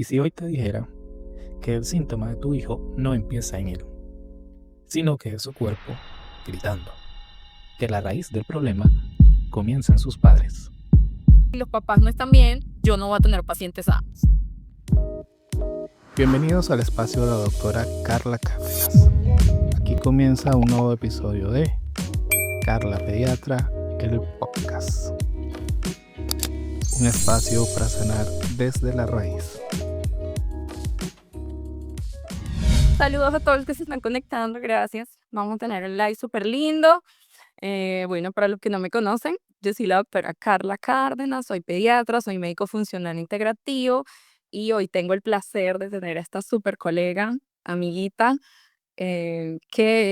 ¿Y si hoy te dijera que el síntoma de tu hijo no empieza en él, sino que es su cuerpo gritando? Que la raíz del problema comienza en sus padres. Si los papás no están bien, yo no voy a tener pacientes sanos. Bienvenidos al espacio de la doctora Carla Cárdenas. Aquí comienza un nuevo episodio de Carla Pediatra, el podcast. Un espacio para sanar desde la raíz. Saludos a todos los que se están conectando, gracias. Vamos a tener un live súper lindo. Bueno, para los que no me conocen, yo soy la doctora Carla Cárdenas, soy pediatra, soy médico funcional integrativo y hoy tengo el placer de tener a esta súper colega, amiguita, que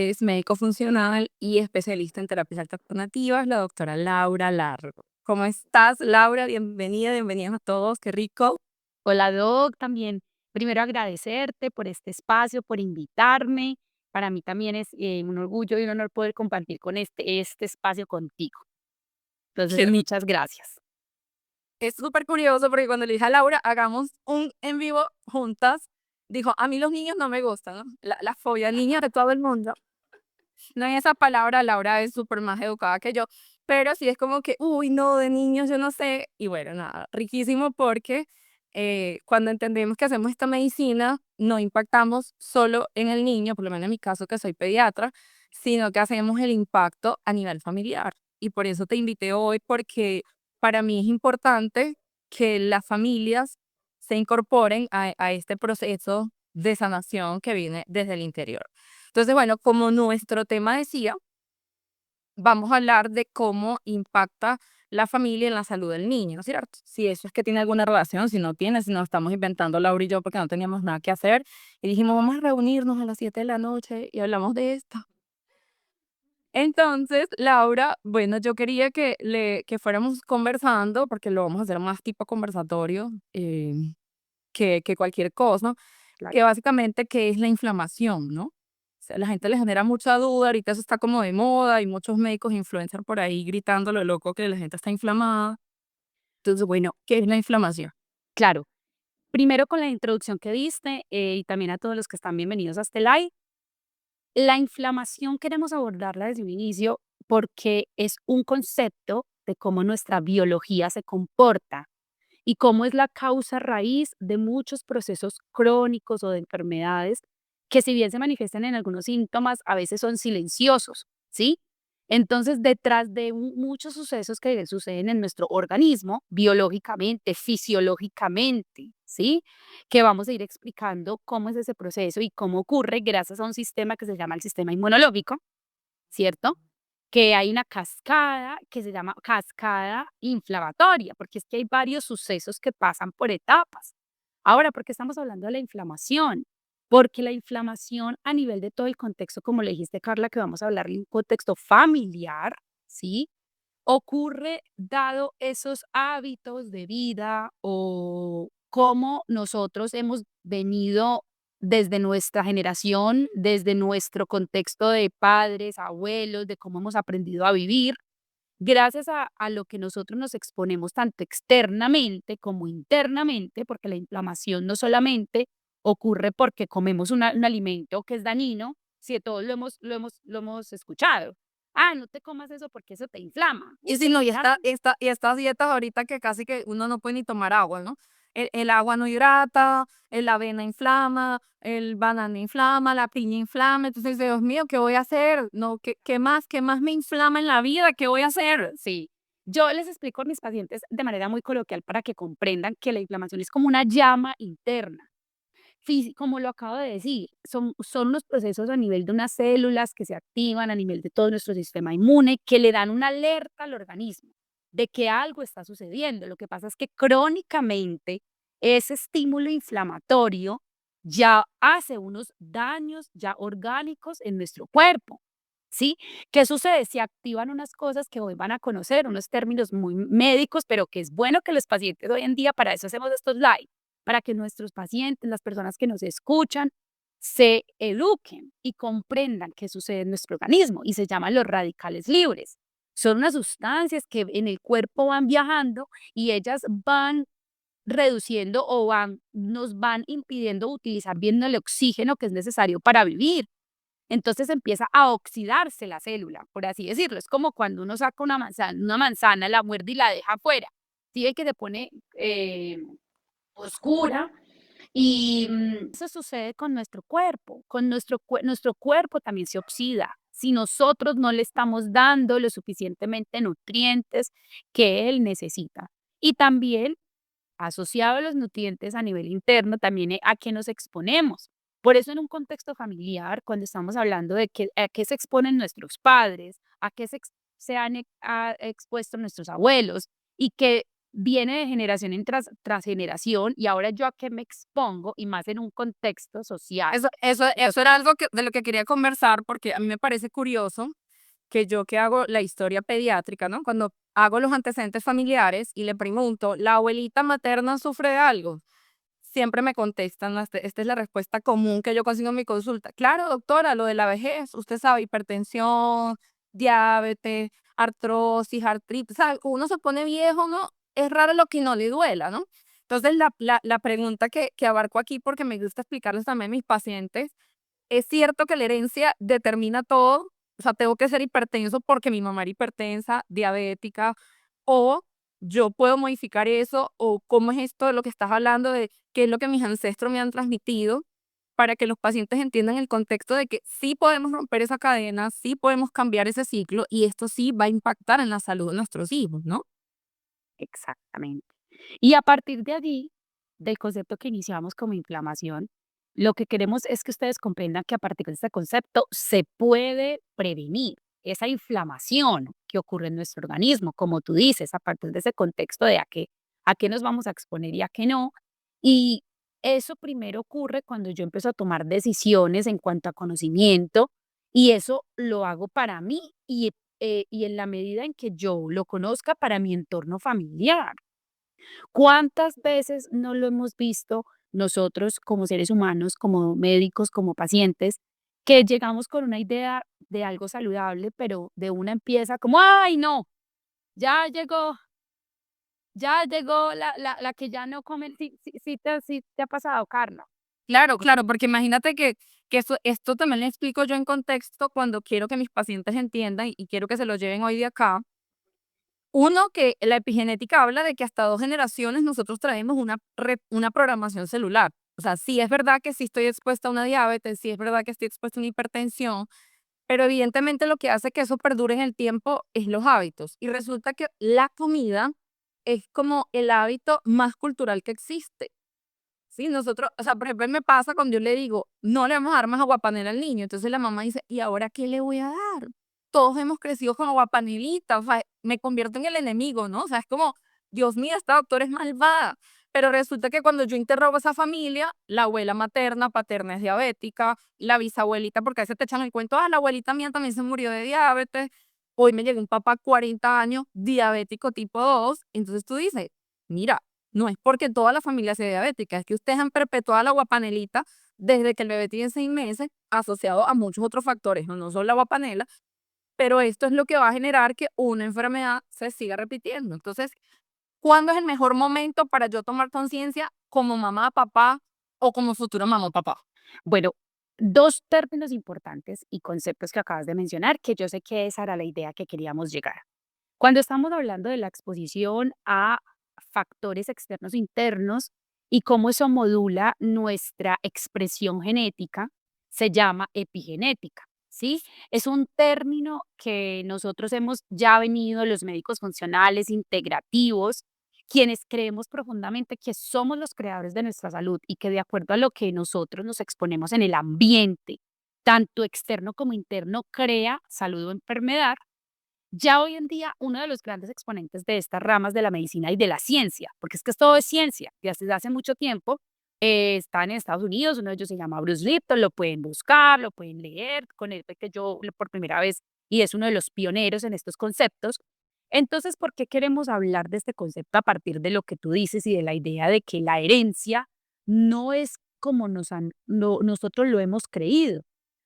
es médico funcional y especialista en terapias alternativas, la doctora Laura Largo. ¿Cómo estás, Laura? Bienvenidas a todos, qué rico. Hola, Doc, también primero agradecerte por este espacio, por invitarme. Para mí también es un orgullo y un honor poder compartir con este espacio contigo. Entonces, Qué muchas gracias. Es súper curioso porque cuando le dije a Laura, hagamos un en vivo juntas, dijo, a mí los niños no me gustan, ¿no? La fobia niña de todo el mundo. No es esa palabra, Laura es súper más educada que yo, pero sí es como que, uy, no, de niños yo no sé. Y bueno, nada, riquísimo porque cuando entendemos que hacemos esta medicina, no impactamos solo en el niño, por lo menos en mi caso que soy pediatra, sino que hacemos el impacto a nivel familiar. Y por eso te invité hoy porque para mí es importante que las familias se incorporen a este proceso de sanación que viene desde el interior. Entonces, bueno, como nuestro tema decía, vamos a hablar de cómo impacta la familia en la salud del niño, ¿no es cierto? Si eso es que tiene alguna relación, si no tiene, si nos estamos inventando Laura y yo porque no teníamos nada que hacer y dijimos, vamos a reunirnos a las 7 de la noche y hablamos de esto. Entonces, Laura, bueno, yo quería que fuéramos conversando, porque lo vamos a hacer más tipo conversatorio que cualquier cosa, que básicamente qué es la inflamación, ¿no? O sea, la gente le genera mucha duda, ahorita eso está como de moda, hay muchos médicos influencers por ahí gritando lo loco que la gente está inflamada. Entonces, bueno, ¿qué es la inflamación? Claro, primero con la introducción que diste y también a todos los que están bienvenidos a este live. La inflamación queremos abordarla desde un inicio porque es un concepto de cómo nuestra biología se comporta y cómo es la causa raíz de muchos procesos crónicos o de enfermedades que si bien se manifiestan en algunos síntomas, a veces son silenciosos, ¿sí? Entonces, detrás de muchos sucesos que suceden en nuestro organismo, biológicamente, fisiológicamente, ¿sí? Que vamos a ir explicando cómo es ese proceso y cómo ocurre gracias a un sistema que se llama el sistema inmunológico, ¿cierto? Que hay una cascada que se llama cascada inflamatoria, porque es que hay varios sucesos que pasan por etapas. Ahora, ¿por qué estamos hablando de la inflamación? Porque la inflamación a nivel de todo el contexto, como le dijiste, Carla, que vamos a hablar de un contexto familiar, ¿sí? Ocurre dado esos hábitos de vida o cómo nosotros hemos venido desde nuestra generación, desde nuestro contexto de padres, abuelos, de cómo hemos aprendido a vivir, gracias a lo que nosotros nos exponemos tanto externamente como internamente, porque la inflamación no solamente ocurre porque comemos un alimento que es dañino, si todos lo hemos escuchado. Ah, no te comas eso porque eso te inflama. Y si no, y estas dietas ahorita que casi que uno no puede ni tomar agua, ¿no? El agua no hidrata, la avena inflama, el banano inflama, la piña inflama. Entonces, Dios mío, ¿qué voy a hacer? No, ¿qué más me inflama en la vida? ¿Qué voy a hacer? Sí, yo les explico a mis pacientes de manera muy coloquial para que comprendan que la inflamación es como una llama interna. Como lo acabo de decir, son los procesos a nivel de unas células que se activan a nivel de todo nuestro sistema inmune, que le dan una alerta al organismo de que algo está sucediendo. Lo que pasa es que crónicamente ese estímulo inflamatorio ya hace unos daños ya orgánicos en nuestro cuerpo. ¿Sí? ¿Qué sucede? Se activan unas cosas que hoy van a conocer, unos términos muy médicos, pero que es bueno que los pacientes hoy en día, para eso hacemos estos live, para que nuestros pacientes, las personas que nos escuchan, se eduquen y comprendan qué sucede en nuestro organismo y se llaman los radicales libres. Son unas sustancias que en el cuerpo van viajando y ellas van reduciendo o nos van impidiendo utilizar bien el oxígeno que es necesario para vivir. Entonces empieza a oxidarse la célula, por así decirlo. Es como cuando uno saca una manzana, la muerde y la deja afuera. ¿Sí ve que se pone oscura? Y eso sucede con nuestro cuerpo, nuestro cuerpo también se oxida si nosotros no le estamos dando lo suficientemente nutrientes que él necesita. Y también asociado a los nutrientes a nivel interno, también a qué nos exponemos. Por eso en un contexto familiar, cuando estamos hablando de a qué se exponen nuestros padres, a qué se han expuesto nuestros abuelos y que viene de generación tras generación y ahora yo a qué me expongo y más en un contexto social. Eso era algo de lo que quería conversar porque a mí me parece curioso que yo que hago la historia pediátrica, ¿no? Cuando hago los antecedentes familiares y le pregunto, ¿la abuelita materna sufre de algo? Siempre me contestan, ¿no? Esta es la respuesta común que yo consigo en mi consulta. Claro, doctora, lo de la vejez, usted sabe, hipertensión, diabetes, artrosis, artritis, ¿sabe? Uno se pone viejo, ¿no? Es raro lo que no le duela, ¿no? Entonces, la pregunta que abarco aquí, porque me gusta explicarles también a mis pacientes, es cierto que la herencia determina todo, o sea, tengo que ser hipertenso porque mi mamá era hipertensa, diabética, o yo puedo modificar eso, o cómo es esto de lo que estás hablando, de qué es lo que mis ancestros me han transmitido, para que los pacientes entiendan el contexto de que sí podemos romper esa cadena, sí podemos cambiar ese ciclo, y esto sí va a impactar en la salud de nuestros hijos, ¿no? Exactamente. Y a partir de allí, del concepto que iniciamos como inflamación, lo que queremos es que ustedes comprendan que a partir de este concepto se puede prevenir esa inflamación que ocurre en nuestro organismo, como tú dices, a partir de ese contexto de a qué nos vamos a exponer y a qué no. Y eso primero ocurre cuando yo empiezo a tomar decisiones en cuanto a conocimiento y eso lo hago para mí y en la medida en que yo lo conozca para mi entorno familiar. ¿Cuántas veces no lo hemos visto nosotros como seres humanos, como médicos, como pacientes, que llegamos con una idea de algo saludable, pero de una empieza como, ay, no, ya llegó, ya llegó la que ya no come, sí te ha pasado, Carla. Claro, claro, porque imagínate que esto también le explico yo en contexto cuando quiero que mis pacientes entiendan y quiero que se lo lleven hoy de acá. Uno, que la epigenética habla de que hasta 2 generaciones nosotros traemos una programación celular. O sea, sí es verdad que sí estoy expuesta a una diabetes, sí es verdad que estoy expuesta a una hipertensión, pero evidentemente lo que hace que eso perdure en el tiempo es los hábitos. Y resulta que la comida es como el hábito más cultural que existe. Sí, nosotros, o sea, por ejemplo, me pasa cuando yo le digo, no le vamos a dar más aguapanela al niño. Entonces la mamá dice, ¿y ahora qué le voy a dar? Todos hemos crecido con aguapanelita, o sea, me convierto en el enemigo, ¿no? O sea, es como, Dios mío, esta doctora es malvada. Pero resulta que cuando yo interrogo a esa familia, la abuela materna, paterna es diabética, la bisabuelita, porque a veces te echan el cuento, la abuelita mía también se murió de diabetes. Hoy me llegó un papá 40 años, diabético tipo 2. Entonces tú dices, mira, no es porque toda la familia sea diabética, es que ustedes han perpetuado la guapanelita desde que el bebé tiene 6 meses, asociado a muchos otros factores, no solo la guapanela, pero esto es lo que va a generar que una enfermedad se siga repitiendo. Entonces, ¿cuándo es el mejor momento para yo tomar conciencia como mamá, papá o como futura mamá o papá? Bueno, dos términos importantes y conceptos que acabas de mencionar, que yo sé que esa era la idea que queríamos llegar. Cuando estamos hablando de la exposición a factores externos e internos y cómo eso modula nuestra expresión genética, se llama epigenética, ¿sí? Es un término que nosotros hemos ya venido, los médicos funcionales, integrativos, quienes creemos profundamente que somos los creadores de nuestra salud y que de acuerdo a lo que nosotros nos exponemos en el ambiente, tanto externo como interno, crea salud o enfermedad. Ya hoy en día, uno de los grandes exponentes de estas ramas de la medicina y de la ciencia, porque es que todo es ciencia, y desde hace mucho tiempo está en Estados Unidos, uno de ellos se llama Bruce Lipton, lo pueden buscar, lo pueden leer, con él fue que yo por primera vez, y es uno de los pioneros en estos conceptos. Entonces, ¿por qué queremos hablar de este concepto a partir de lo que tú dices y de la idea de que la herencia no es como nosotros lo hemos creído?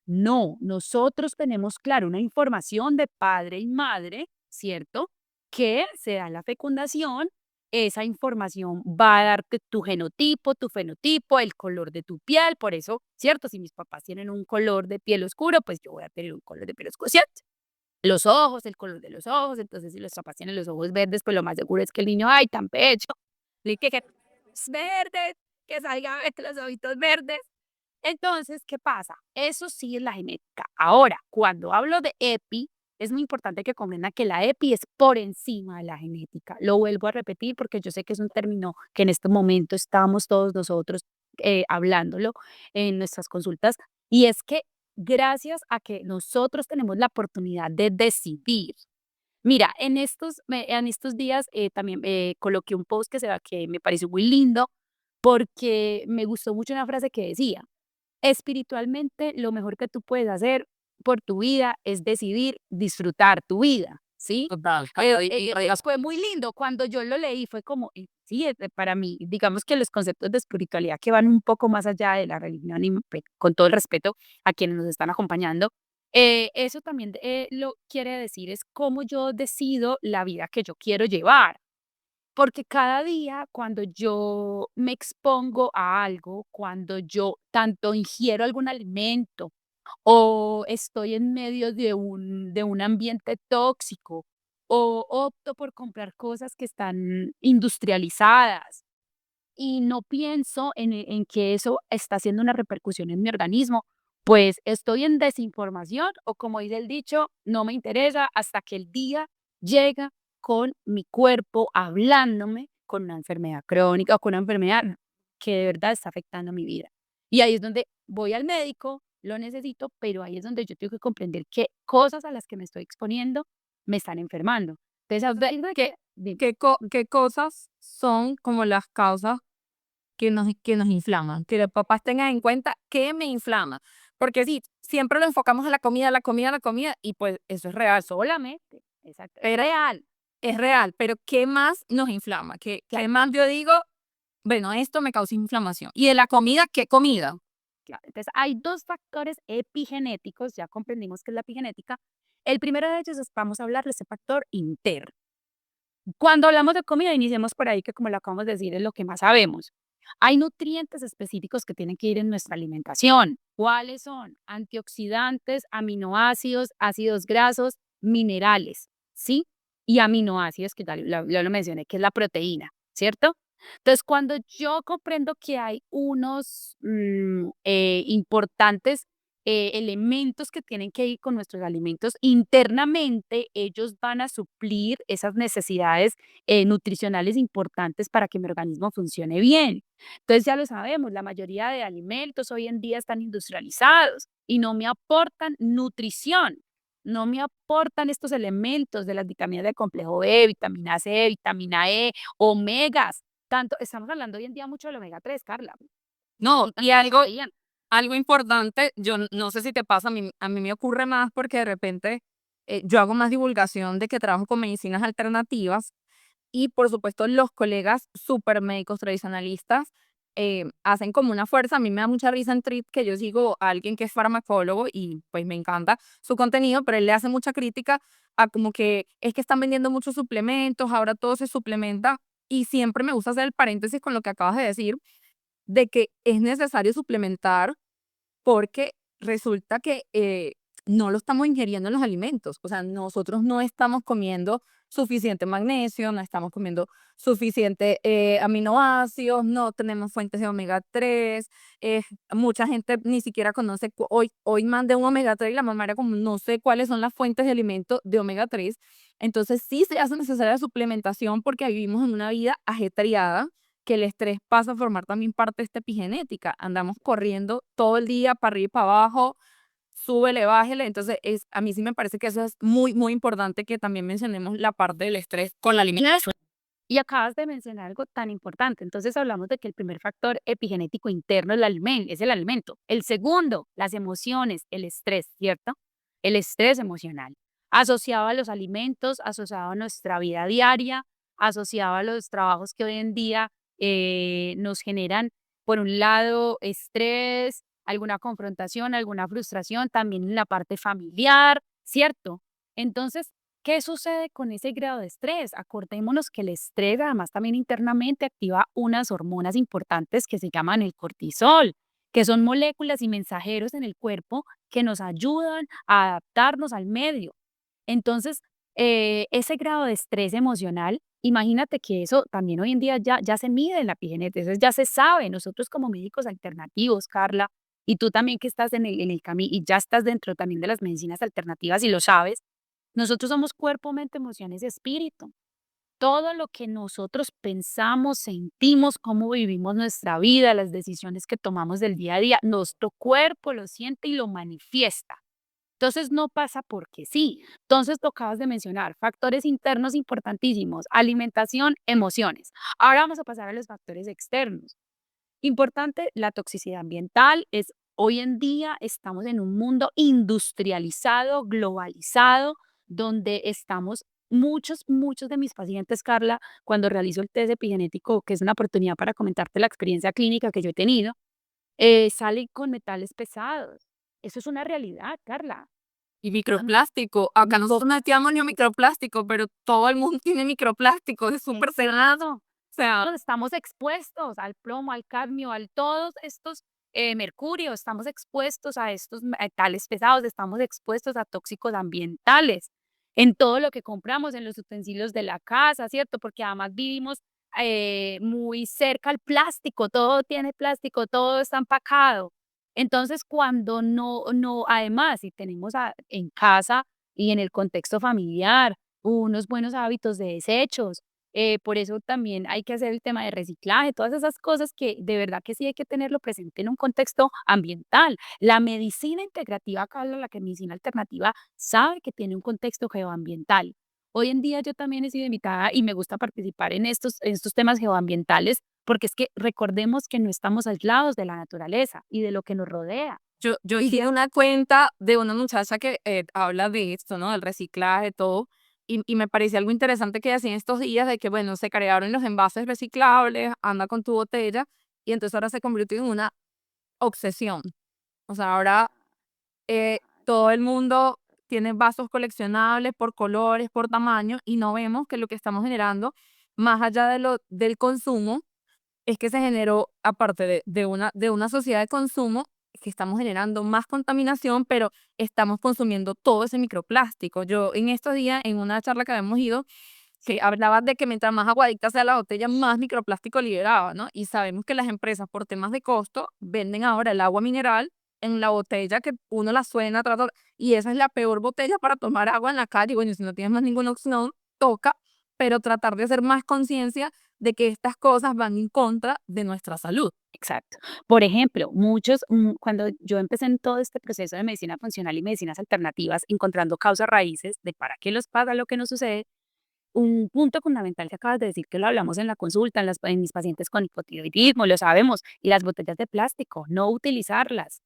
No, nosotros tenemos, claro, una información de padre y madre, ¿cierto? Que se da en la fecundación esa información va a darte tu genotipo, tu fenotipo, el color de tu piel, por eso, ¿cierto? Si mis papás tienen un color de piel oscuro, pues yo voy a tener un color de piel oscuro, ¿cierto? Los ojos, el color de los ojos, entonces si los papás tienen los ojos verdes, pues lo más seguro es que el niño, ay, tan pecho, que es verde, que salga los ojitos verdes. Entonces, ¿qué pasa? Eso sí es la genética. Ahora, cuando hablo de EPI, es muy importante que comprendan que la EPI es por encima de la genética. Lo vuelvo a repetir porque yo sé que es un término que en este momento estamos todos nosotros hablándolo en nuestras consultas, y es que gracias a que nosotros tenemos la oportunidad de decidir. Mira, en estos días también coloqué un post que me pareció muy lindo porque me gustó mucho una frase que decía, espiritualmente, lo mejor que tú puedes hacer por tu vida es decidir disfrutar tu vida, ¿sí? Total. Fue muy lindo. Cuando yo lo leí fue como, sí, para mí, digamos que los conceptos de espiritualidad que van un poco más allá de la religión y con todo el respeto a quienes nos están acompañando, eso también lo quiere decir es cómo yo decido la vida que yo quiero llevar. Porque cada día cuando yo me expongo a algo, cuando yo tanto ingiero algún alimento o estoy en medio de un ambiente tóxico o opto por comprar cosas que están industrializadas y no pienso en que eso está haciendo una repercusión en mi organismo, pues estoy en desinformación o como dice el dicho, no me interesa hasta que el día llega con mi cuerpo hablándome con una enfermedad crónica o con una enfermedad que de verdad está afectando mi vida. Y ahí es donde voy al médico, lo necesito, pero ahí es donde yo tengo que comprender qué cosas a las que me estoy exponiendo me están enfermando. Entonces, ¿Qué, dime. qué cosas son como las causas que nos inflaman? Que los papás tengan en cuenta qué me inflama. Porque sí, siempre lo enfocamos en la comida, la comida, la comida, y pues eso es real, Solamente, exacto, es real, pero ¿qué más nos inflama? ¿Qué más yo digo? Bueno, esto me causa inflamación. ¿Y de la comida, qué comida? claro. Entonces, hay 2 factores epigenéticos, ya comprendimos qué es la epigenética. El primero de ellos es, vamos a hablar de ese factor interno. Cuando hablamos de comida, iniciemos por ahí, que como lo acabamos de decir, es lo que más sabemos. Hay nutrientes específicos que tienen que ir en nuestra alimentación. ¿Cuáles son? Antioxidantes, aminoácidos, ácidos grasos, minerales, ¿sí? Y aminoácidos, que ya lo mencioné, que es la proteína, ¿cierto? Entonces, cuando yo comprendo que hay unos importantes elementos que tienen que ir con nuestros alimentos, internamente ellos van a suplir esas necesidades nutricionales importantes para que mi organismo funcione bien. Entonces ya lo sabemos, la mayoría de alimentos hoy en día están industrializados y no me aportan nutrición, no me aportan estos elementos de las vitaminas del complejo B, vitamina C, vitamina E, omegas. Tanto, estamos hablando hoy en día mucho del omega 3, Carla. No, y Algo, algo importante, yo no sé si te pasa, a mí me ocurre más porque de repente yo hago más divulgación de que trabajo con medicinas alternativas y por supuesto los colegas super médicos tradicionalistas hacen como una fuerza. A mí me da mucha risa en Trip que yo sigo a alguien que es farmacólogo y pues me encanta su contenido, pero él le hace mucha crítica a como que es que están vendiendo muchos suplementos, ahora todo se suplementa y siempre me gusta hacer el paréntesis con lo que acabas de decir de que es necesario suplementar porque resulta que no lo estamos ingiriendo en los alimentos. O sea, nosotros no estamos comiendo suficiente magnesio, no estamos comiendo suficiente aminoácidos, no tenemos fuentes de omega 3. Mucha gente ni siquiera conoce, hoy mandé un omega 3 y la mamá era como, no sé cuáles son las fuentes de alimento de omega 3. Entonces sí se hace necesaria la suplementación porque vivimos en una vida ajetreada que el estrés pasa a formar también parte de esta epigenética. Andamos corriendo todo el día para arriba y para abajo, súbele, bájele. Entonces, a mí sí me parece que eso es muy, muy importante que también mencionemos la parte del estrés con la alimentación. y acabas de mencionar algo tan importante. Entonces hablamos de que el primer factor epigenético interno es el alimento. El segundo, las emociones, el estrés, ¿cierto? El estrés emocional, asociado a los alimentos, asociado a nuestra vida diaria, asociado a los trabajos que hoy en día nos generan, por un lado, estrés, alguna confrontación, alguna frustración, también en la parte familiar, ¿cierto? Entonces, ¿Qué sucede con ese grado de estrés? Acordémonos que el estrés además también internamente activa unas hormonas importantes que se llaman el cortisol, que son moléculas y mensajeros en el cuerpo que nos ayudan a adaptarnos al medio. Entonces, ese grado de estrés emocional, imagínate que eso también hoy en día ya se mide en la epigenética, entonces ya se sabe. Nosotros como médicos alternativos, Carla, y tú también que estás en el camino y ya estás dentro también de las medicinas alternativas y lo sabes, nosotros somos cuerpo, mente, emociones y espíritu. Todo lo que nosotros pensamos, sentimos, cómo vivimos nuestra vida, las decisiones que tomamos del día a día, nuestro cuerpo lo siente y lo manifiesta. Entonces no pasa porque sí. Entonces lo acabas de mencionar, factores internos importantísimos, alimentación, emociones. Ahora vamos a pasar a los factores externos. Importante, la toxicidad ambiental es hoy en día estamos en un mundo industrializado, globalizado, donde estamos muchos de mis pacientes, Carla, cuando realizo el test epigenético, que es una oportunidad para comentarte la experiencia clínica que yo he tenido, salen con metales pesados. Eso es una realidad, Carla. Y microplástico. Acá nosotros no metíamos ni un microplástico, pero todo el mundo tiene microplástico. Es súper cerrado. O sea, Nosotros estamos expuestos al plomo, al cadmio, a todos estos mercurio, estamos expuestos a estos metales pesados, estamos expuestos a tóxicos ambientales en todo lo que compramos, en los utensilios de la casa, ¿cierto? Porque además vivimos muy cerca al plástico, todo tiene plástico, todo está empacado. Entonces, cuando además, si tenemos en casa y en el contexto familiar unos buenos hábitos de desechos, por eso también hay que hacer el tema de reciclaje, todas esas cosas que de verdad que sí hay que tenerlo presente en un contexto ambiental. La medicina integrativa, Carla, la que medicina alternativa, sabe que tiene un contexto geoambiental. Hoy en día yo también he sido invitada y me gusta participar en estos temas geoambientales, porque es que recordemos que no estamos aislados de la naturaleza y de lo que nos rodea. yo hice una cuenta de una muchacha que habla de esto, ¿no? Del reciclaje, todo. Y me parecía algo interesante que hacía en estos días de que, bueno, se crearon los envases reciclables, anda con tu botella, y entonces ahora se convirtió en una obsesión. O sea, ahora todo el mundo tiene vasos coleccionables por colores, por tamaño, y no vemos que lo que estamos generando, más allá del consumo, es que se generó, aparte de una sociedad de consumo, que estamos generando más contaminación, pero estamos consumiendo todo ese microplástico. Yo en estos días, en una charla que habíamos ido, que hablaba de que mientras más aguadita sea la botella, más microplástico liberaba, ¿no? Y sabemos que las empresas, por temas de costo, venden ahora el agua mineral en la botella que uno la suena, y esa es la peor botella para tomar agua en la calle. Bueno, si no tienes más ninguna opción, toca, pero tratar de hacer más conciencia de que estas cosas van en contra de nuestra salud. Exacto. Por ejemplo, cuando yo empecé en todo este proceso de medicina funcional y medicinas alternativas, encontrando causas raíces de para qué nos pasa lo que nos sucede, un punto fundamental que acabas de decir, que lo hablamos en la consulta, en mis pacientes con hipotiroidismo, lo sabemos, y las botellas de plástico, no utilizarlas,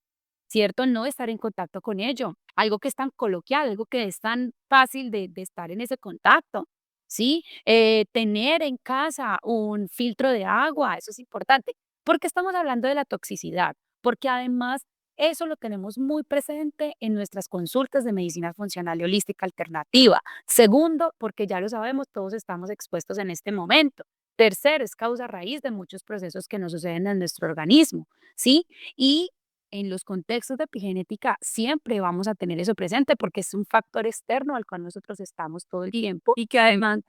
¿cierto? No estar en contacto con ello, algo que es tan coloquial, algo que es tan fácil de estar en ese contacto, ¿sí? Tener en casa un filtro de agua, eso es importante. ¿Por qué estamos hablando de la toxicidad? Porque además eso lo tenemos muy presente en nuestras consultas de medicina funcional y holística alternativa. Segundo, porque ya lo sabemos, todos estamos expuestos en este momento. Tercero, es causa raíz de muchos procesos que nos suceden en nuestro organismo, ¿sí? Y en los contextos de epigenética siempre vamos a tener eso presente porque es un factor externo al cual nosotros estamos todo el tiempo. Y que además,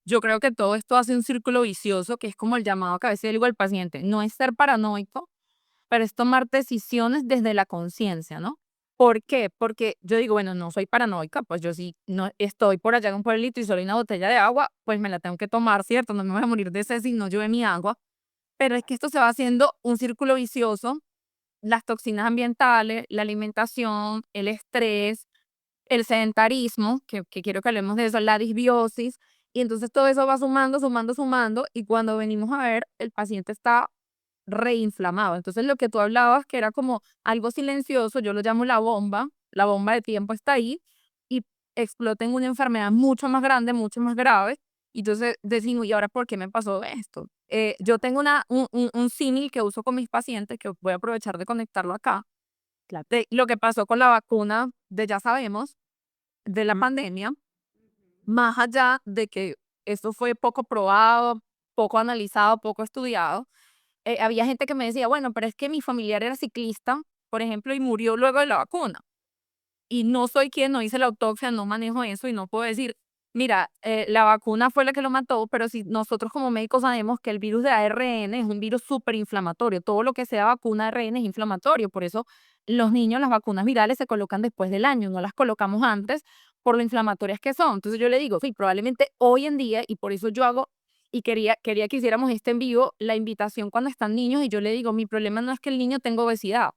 yo creo que todo esto hace un círculo vicioso, que es como el llamado que a veces le digo al paciente, no es ser paranoico, pero es tomar decisiones desde la conciencia, ¿no? ¿Por qué? Porque yo digo, bueno, no soy paranoica, pues yo sí no estoy por allá en un pueblito y solo hay una botella de agua, pues me la tengo que tomar, ¿cierto? No me voy a morir de sed si no llueve mi agua. Pero es que esto se va haciendo un círculo vicioso, las toxinas ambientales, la alimentación, el estrés, el sedentarismo, que quiero que hablemos de eso, la disbiosis, y entonces todo eso va sumando, y cuando venimos a ver, el paciente está reinflamado. Entonces lo que tú hablabas, que era como algo silencioso, yo lo llamo la bomba de tiempo está ahí, y explota en una enfermedad mucho más grande, mucho más grave, y entonces decimos, ¿y ahora por qué me pasó esto? Yo tengo un símil que uso con mis pacientes, que voy a aprovechar de conectarlo acá, Claro. de lo que pasó con la vacuna de ya sabemos, de la pandemia, más allá de que esto fue poco probado, poco analizado, poco estudiado, había gente que me decía, bueno, pero es que mi familiar era ciclista, por ejemplo, y murió luego de la vacuna. Y no soy quien, no hice la autopsia, no manejo eso y no puedo decir, mira, la vacuna fue la que lo mató, pero si nosotros como médicos sabemos que el virus de ARN es un virus súper inflamatorio, todo lo que sea vacuna ARN es inflamatorio, por eso los niños las vacunas virales se colocan después del año, no las colocamos antes por lo inflamatorias que son. Entonces yo le digo, sí, probablemente hoy en día, y por eso yo hago, y quería que hiciéramos este en vivo, la invitación cuando están niños, y yo le digo, mi problema no es que el niño tenga obesidad,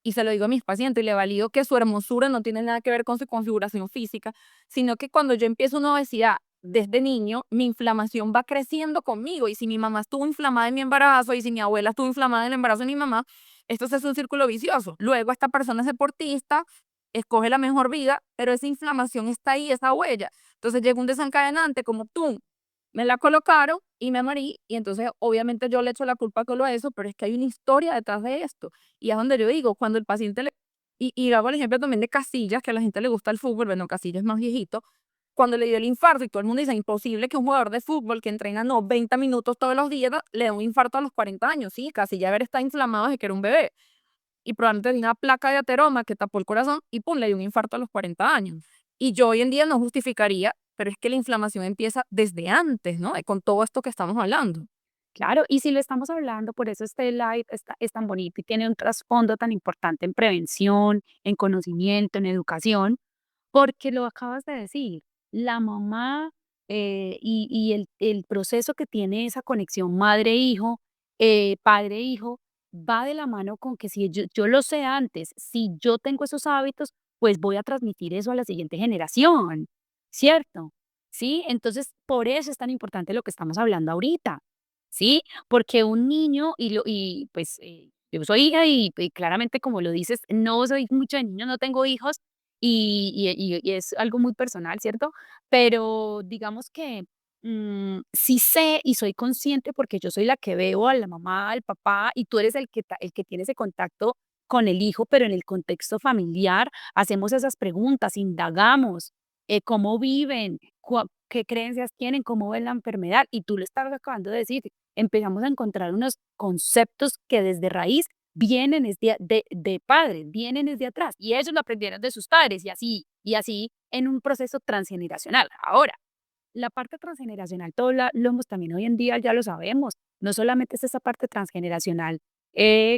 y se lo digo a mis pacientes y le valido que su hermosura no tiene nada que ver con su configuración física, sino que cuando yo empiezo una obesidad desde niño, mi inflamación va creciendo conmigo. Y si mi mamá estuvo inflamada en mi embarazo y si mi abuela estuvo inflamada en el embarazo de mi mamá, esto es un círculo vicioso. Luego esta persona es deportista, escoge la mejor vida, pero esa inflamación está ahí, esa huella. Entonces llega un desencadenante como tú, me la colocaron y me morí, y entonces obviamente yo le echo la culpa a eso, pero es que hay una historia detrás de esto. Y es donde yo digo, cuando el paciente le... Y hago el ejemplo también de Casillas, que a la gente le gusta el fútbol, bueno, Casillas es más viejito, cuando le dio el infarto y todo el mundo dice, imposible que un jugador de fútbol que entrena 90 minutos todos los días le dé un infarto a los 40 años. Sí, Casillas está inflamado desde que era un bebé. Y probablemente tenía una placa de ateroma que tapó el corazón y pum, le dio un infarto a los 40 años. Y yo hoy en día no justificaría, pero es que la inflamación empieza desde antes, ¿no? Con todo esto que estamos hablando. Claro, y si lo estamos hablando, por eso este live es tan bonito y tiene un trasfondo tan importante en prevención, en conocimiento, en educación, porque lo acabas de decir, la mamá y el proceso que tiene esa conexión madre-hijo, padre-hijo, va de la mano con que si yo lo sé antes, si yo tengo esos hábitos, pues voy a transmitir eso a la siguiente generación, ¿cierto? ¿Sí? Entonces, por eso es tan importante lo que estamos hablando ahorita, ¿sí? Porque un niño, y pues yo soy hija y claramente como lo dices, no soy mucho de niños, no tengo hijos, y es algo muy personal, ¿cierto? Pero digamos que sí sé y soy consciente porque yo soy la que veo a la mamá, al papá, y tú eres el que tiene ese contacto con el hijo, pero en el contexto familiar hacemos esas preguntas, indagamos cómo viven, qué creencias tienen, cómo ven la enfermedad, y tú lo estabas acabando de decir, empezamos a encontrar unos conceptos que desde raíz vienen es de padres, vienen desde atrás, y ellos lo aprendieron de sus padres, y así en un proceso transgeneracional. Ahora, la parte transgeneracional, todo lo hemos también hoy en día, ya lo sabemos, no solamente es esa parte transgeneracional,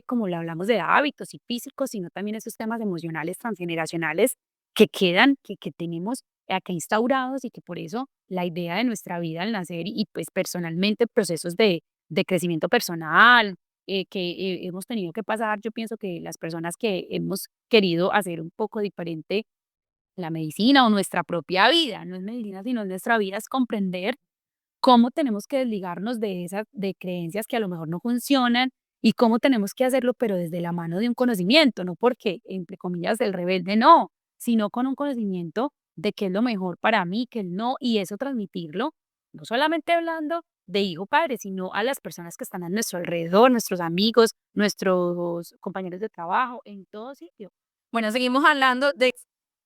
como lo hablamos de hábitos y físicos, sino también esos temas emocionales transgeneracionales que quedan, que tenemos acá instaurados, y que por eso la idea de nuestra vida al nacer y pues personalmente procesos de crecimiento personal, que hemos tenido que pasar. Yo pienso que las personas que hemos querido hacer un poco diferente la medicina o nuestra propia vida, no es medicina, sino es nuestra vida, es comprender cómo tenemos que desligarnos de esas de creencias que a lo mejor no funcionan, y cómo tenemos que hacerlo, pero desde la mano de un conocimiento, no porque, entre comillas, el rebelde, no, sino con un conocimiento de qué es lo mejor para mí, qué no, y eso transmitirlo, no solamente hablando de hijo padre, sino a las personas que están a nuestro alrededor, nuestros amigos, nuestros compañeros de trabajo, en todo sitio. Bueno, seguimos hablando de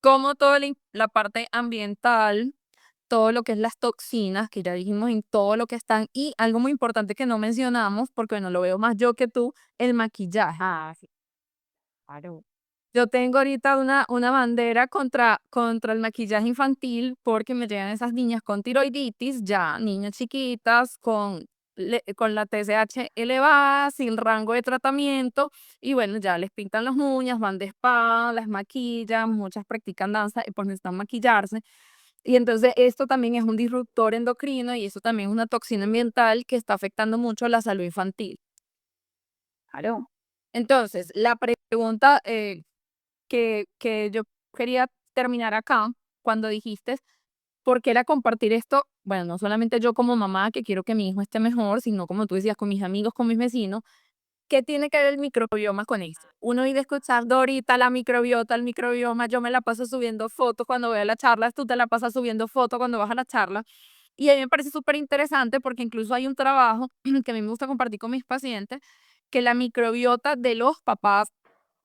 cómo toda la parte ambiental, todo lo que es las toxinas, que ya dijimos en todo lo que están, y algo muy importante que no mencionamos, porque bueno, lo veo más yo que tú, el maquillaje. Ah, sí, claro. Yo tengo ahorita una bandera contra el maquillaje infantil porque me llegan esas niñas con tiroiditis, ya niñas chiquitas con la TSH elevada, sin rango de tratamiento, y bueno, ya les pintan las uñas, van de spa, las maquillan, muchas practican danza y pues necesitan maquillarse. Y entonces esto también es un disruptor endocrino y eso también es una toxina ambiental que está afectando mucho la salud infantil. Claro. Entonces, la pregunta que yo quería terminar acá, cuando dijiste, ¿por qué era compartir esto? Bueno, no solamente yo como mamá, que quiero que mi hijo esté mejor, sino como tú decías, con mis amigos, con mis vecinos. ¿Qué tiene que ver el microbioma con esto? Uno ir escuchando ahorita la microbiota, el microbioma, yo me la paso subiendo fotos cuando voy a las charlas, tú te la pasas subiendo fotos cuando vas a la charla. Y a mí me parece súper interesante porque incluso hay un trabajo que a mí me gusta compartir con mis pacientes, que la microbiota de los papás,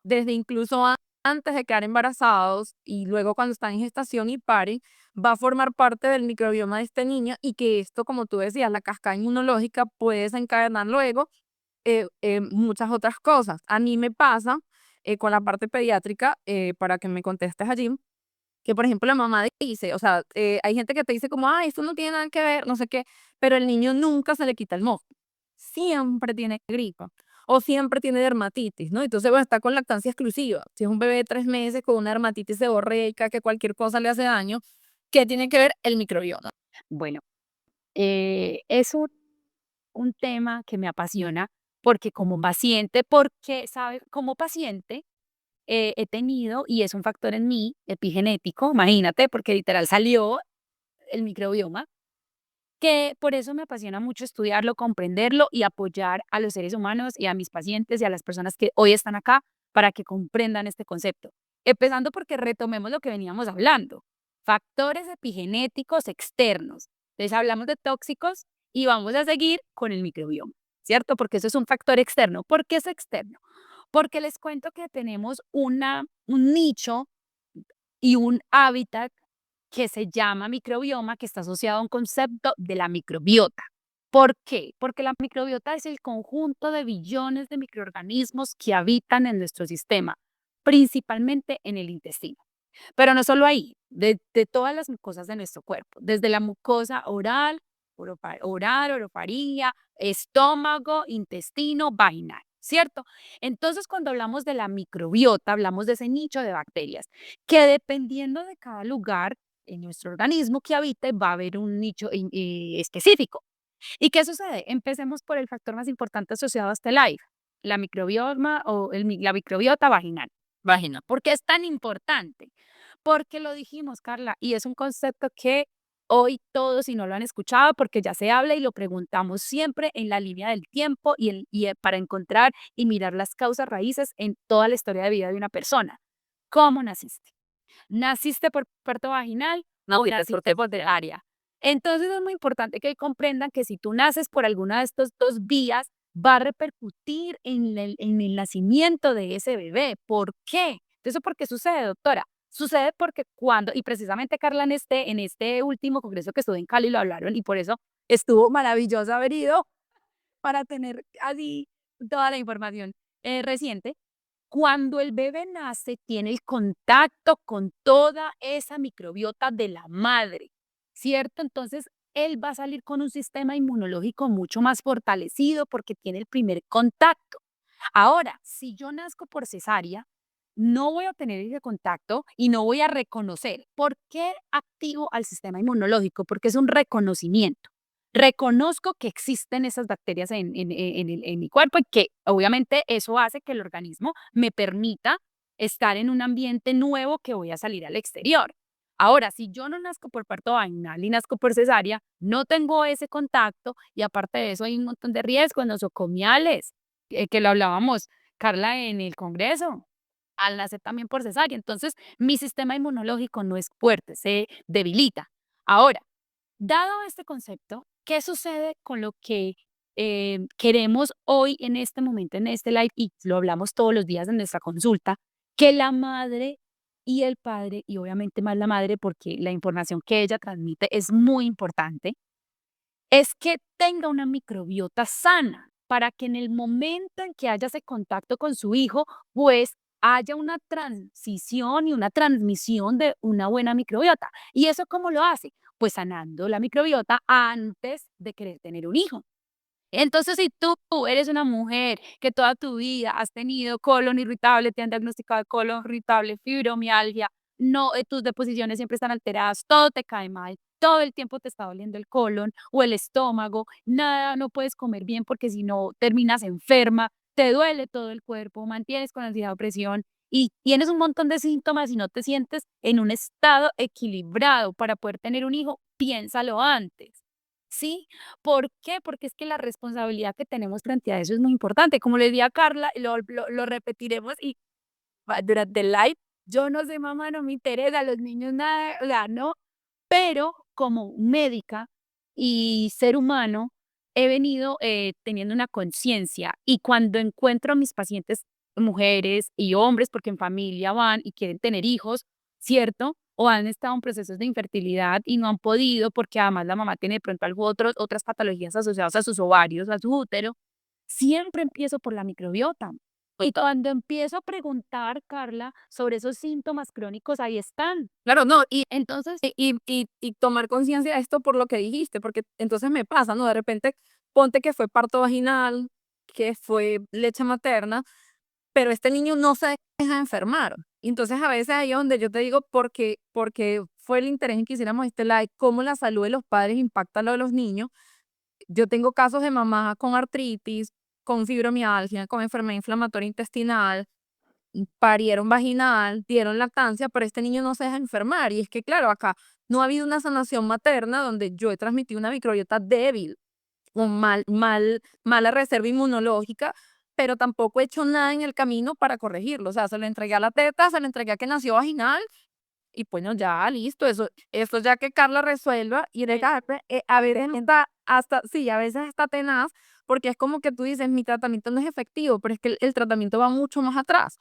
desde incluso antes de quedar embarazados y luego cuando están en gestación y paren, va a formar parte del microbioma de este niño y que esto, como tú decías, la cascada inmunológica puede desencadenar luego muchas otras cosas. A mí me pasa con la parte pediátrica, para que me contestes allí, que por ejemplo la mamá dice, o sea, hay gente que te dice como, ah, esto no tiene nada que ver, no sé qué, pero el niño nunca se le quita el moco, siempre tiene gripa o siempre tiene dermatitis, ¿no? Entonces, bueno, está con lactancia exclusiva. Si es un bebé de 3 meses con una dermatitis seborreica, que cualquier cosa le hace daño, ¿qué tiene que ver el microbioma? Bueno, es un tema que me apasiona porque como paciente, porque, ¿sabes? Como paciente he tenido, y es un factor en mí epigenético, imagínate, porque literal salió el microbioma, que por eso me apasiona mucho estudiarlo, comprenderlo y apoyar a los seres humanos y a mis pacientes y a las personas que hoy están acá para que comprendan este concepto. Empezando porque retomemos lo que veníamos hablando, factores epigenéticos externos. Entonces hablamos de tóxicos y vamos a seguir con el microbioma, ¿cierto? Porque eso es un factor externo. ¿Por qué es externo? Porque les cuento que tenemos un nicho y un hábitat que se llama microbioma, que está asociado a un concepto de la microbiota. ¿Por qué? Porque la microbiota es el conjunto de billones de microorganismos que habitan en nuestro sistema, principalmente en el intestino. Pero no solo ahí, de todas las mucosas de nuestro cuerpo, desde la mucosa oral, orofaringia, estómago, intestino, vaginal, ¿cierto? Entonces, cuando hablamos de la microbiota, hablamos de ese nicho de bacterias, que dependiendo de cada lugar en nuestro organismo que habite, va a haber un nicho específico. ¿Y qué sucede? Empecemos por el factor más importante asociado a este live, la microbioma o la microbiota vaginal. Vagina. ¿Por qué es tan importante? Porque lo dijimos, Carla, y es un concepto que hoy todos, si no lo han escuchado, porque ya se habla y lo preguntamos siempre en la línea del tiempo para encontrar y mirar las causas raíces en toda la historia de vida de una persona. ¿Cómo naciste? ¿Naciste por parto vaginal? No, naciste por cesárea. Entonces es muy importante que comprendan que si tú naces por alguna de estas dos vías, va a repercutir en el nacimiento de ese bebé. ¿Por qué? ¿Eso por qué sucede, doctora? Sucede porque cuando, y precisamente Carla en este último congreso que estuve en Cali lo hablaron y por eso estuvo maravilloso haber ido para tener así toda la información reciente. Cuando el bebé nace, tiene el contacto con toda esa microbiota de la madre, ¿cierto? Entonces, él va a salir con un sistema inmunológico mucho más fortalecido porque tiene el primer contacto. Ahora, si yo nazco por cesárea, no voy a tener ese contacto y no voy a reconocer. ¿Por qué activo al sistema inmunológico? Porque es un reconocimiento. Reconozco que existen esas bacterias en mi cuerpo y que obviamente eso hace que el organismo me permita estar en un ambiente nuevo que voy a salir al exterior. Ahora, si yo no nazco por parto vaginal y nazco por cesárea, no tengo ese contacto y aparte de eso hay un montón de riesgos nosocomiales, que lo hablábamos, Carla, en el Congreso, al nacer también por cesárea. Entonces, mi sistema inmunológico no es fuerte, se debilita. Ahora, dado este concepto, ¿qué sucede con lo que queremos hoy en este momento, en este live, y lo hablamos todos los días en nuestra consulta? Que la madre y el padre, y obviamente más la madre, porque la información que ella transmite es muy importante, es que tenga una microbiota sana para que en el momento en que haya ese contacto con su hijo, pues haya una transición y una transmisión de una buena microbiota. ¿Y eso cómo lo hace? Pues sanando la microbiota antes de querer tener un hijo. Entonces, si tú eres una mujer que toda tu vida has tenido colon irritable, te han diagnosticado de colon irritable, fibromialgia, no, tus deposiciones siempre están alteradas, todo te cae mal, todo el tiempo te está doliendo el colon o el estómago, nada, no puedes comer bien porque si no terminas enferma, te duele todo el cuerpo, mantienes con ansiedad o presión y tienes un montón de síntomas y no te sientes en un estado equilibrado para poder tener un hijo, piénsalo antes. ¿Sí? ¿Por qué? Porque es que la responsabilidad que tenemos frente a eso es muy importante. Como le di a Carla, lo repetiremos y durante el live, yo no soy mamá, no me interesa, los niños nada, o sea, no, pero como médica y ser humano, he venido teniendo una conciencia y cuando encuentro a mis pacientes mujeres y hombres, porque en familia van y quieren tener hijos, ¿cierto? O han estado en procesos de infertilidad y no han podido porque además la mamá tiene de pronto otras patologías asociadas a sus ovarios, a su útero. Siempre empiezo por la microbiota. Y cuando empiezo a preguntar, Carla, sobre esos síntomas crónicos, ahí están. Claro, no, y Entonces, y tomar conciencia de esto por lo que dijiste, porque entonces me pasa, ¿no? De repente, ponte que fue parto vaginal, que fue leche materna, pero este niño no se deja enfermar. Y entonces a veces ahí es donde yo te digo, porque fue el interés en que hiciéramos este live, cómo la salud de los padres impacta a lo de los niños. Yo tengo casos de mamás con artritis, con fibromialgia, con enfermedad inflamatoria intestinal, parieron vaginal, dieron lactancia, pero este niño no se deja enfermar. Y es que, claro, acá no ha habido una sanación materna donde yo he transmitido una microbiota débil, con mala reserva inmunológica, pero tampoco he hecho nada en el camino para corregirlo. O sea, se lo entregué a la teta, se lo entregué a que nació vaginal, y bueno, ya listo, eso ya que Carla resuelva y a veces sí, a veces está tenaz, porque es como que tú dices, mi tratamiento no es efectivo, pero es que el tratamiento va mucho más atrás.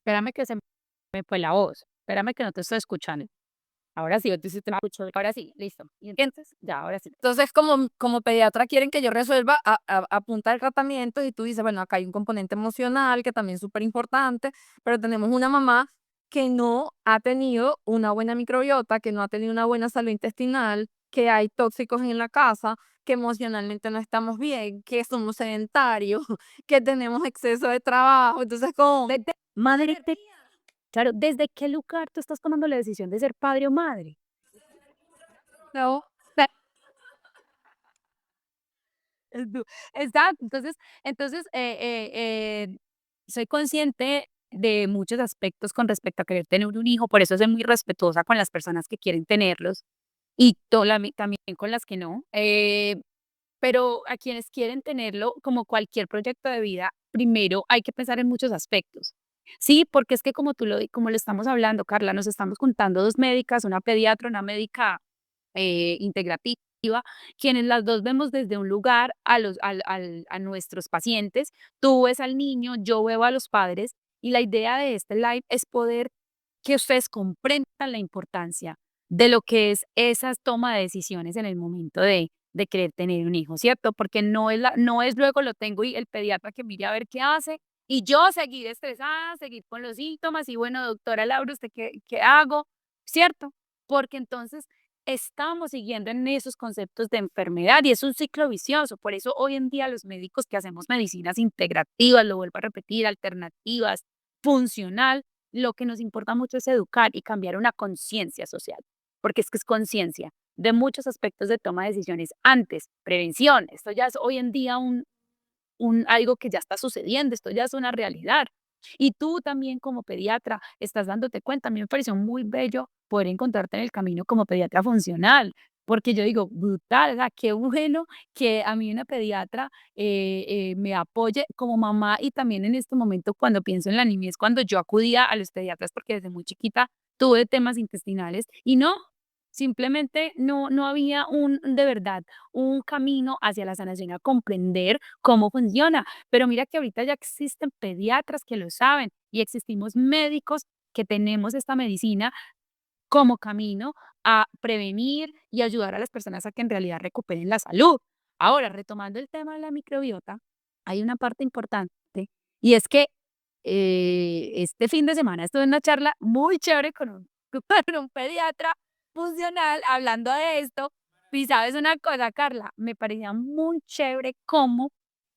espérame que se me fue la voz. Espérame que no te estoy escuchando. Ahora sí, tú sí te me escucho. Ahora sí, listo. Y entonces, ya, ahora sí. Entonces, como pediatra quieren que yo resuelva a punta del tratamiento y tú dices, bueno, acá hay un componente emocional que también es súper importante, pero tenemos una mamá que no ha tenido una buena microbiota, que no ha tenido una buena salud intestinal, que hay tóxicos en la casa, que emocionalmente no estamos bien, que somos sedentarios, que tenemos exceso de trabajo. Entonces, como, Madre, claro, ¿desde qué lugar tú estás tomando la decisión de ser padre o madre? no, Exacto. Entonces soy consciente de muchos aspectos con respecto a querer tener un hijo, por eso soy muy respetuosa con las personas que quieren tenerlos y también con las que no. Pero a quienes quieren tenerlo, como cualquier proyecto de vida, primero hay que pensar en muchos aspectos. Sí, porque es que como lo estamos hablando, Carla, nos estamos juntando dos médicas, una pediatra, una médica integrativa, quienes las dos vemos desde un lugar a nuestros pacientes. Tú ves al niño, yo veo a los padres, y la idea de este live es poder que ustedes comprendan la importancia de lo que es esa toma de decisiones en el momento de querer tener un hijo, ¿cierto? Porque no es luego lo tengo y el pediatra que mire a ver qué hace y yo seguir estresada, seguir con los síntomas y bueno, doctora Laura, ¿usted qué hago? ¿Cierto? Porque entonces estamos siguiendo en esos conceptos de enfermedad y es un ciclo vicioso. Por eso hoy en día los médicos que hacemos medicinas integrativas, lo vuelvo a repetir, alternativas, funcional, lo que nos importa mucho es educar y cambiar una conciencia social, porque es que es conciencia de muchos aspectos de toma de decisiones antes, prevención. Esto ya es hoy en día algo que ya está sucediendo, esto ya es una realidad. Y tú también como pediatra estás dándote cuenta, a mí me pareció muy bello poder encontrarte en el camino como pediatra funcional, porque yo digo, brutal, o sea, qué bueno que a mí una pediatra me apoye como mamá y también en este momento cuando pienso en la niñez, cuando yo acudía a los pediatras, porque desde muy chiquita tuve temas intestinales y no, simplemente no había de verdad, un camino hacia la sanación, a comprender cómo funciona. Pero mira que ahorita ya existen pediatras que lo saben y existimos médicos que tenemos esta medicina como camino a prevenir y ayudar a las personas a que en realidad recuperen la salud. Ahora, retomando el tema de la microbiota, hay una parte importante y es que este fin de semana estuve en una charla muy chévere con con un pediatra funcional hablando de esto. Y sabes una cosa, Carla, me parecía muy chévere cómo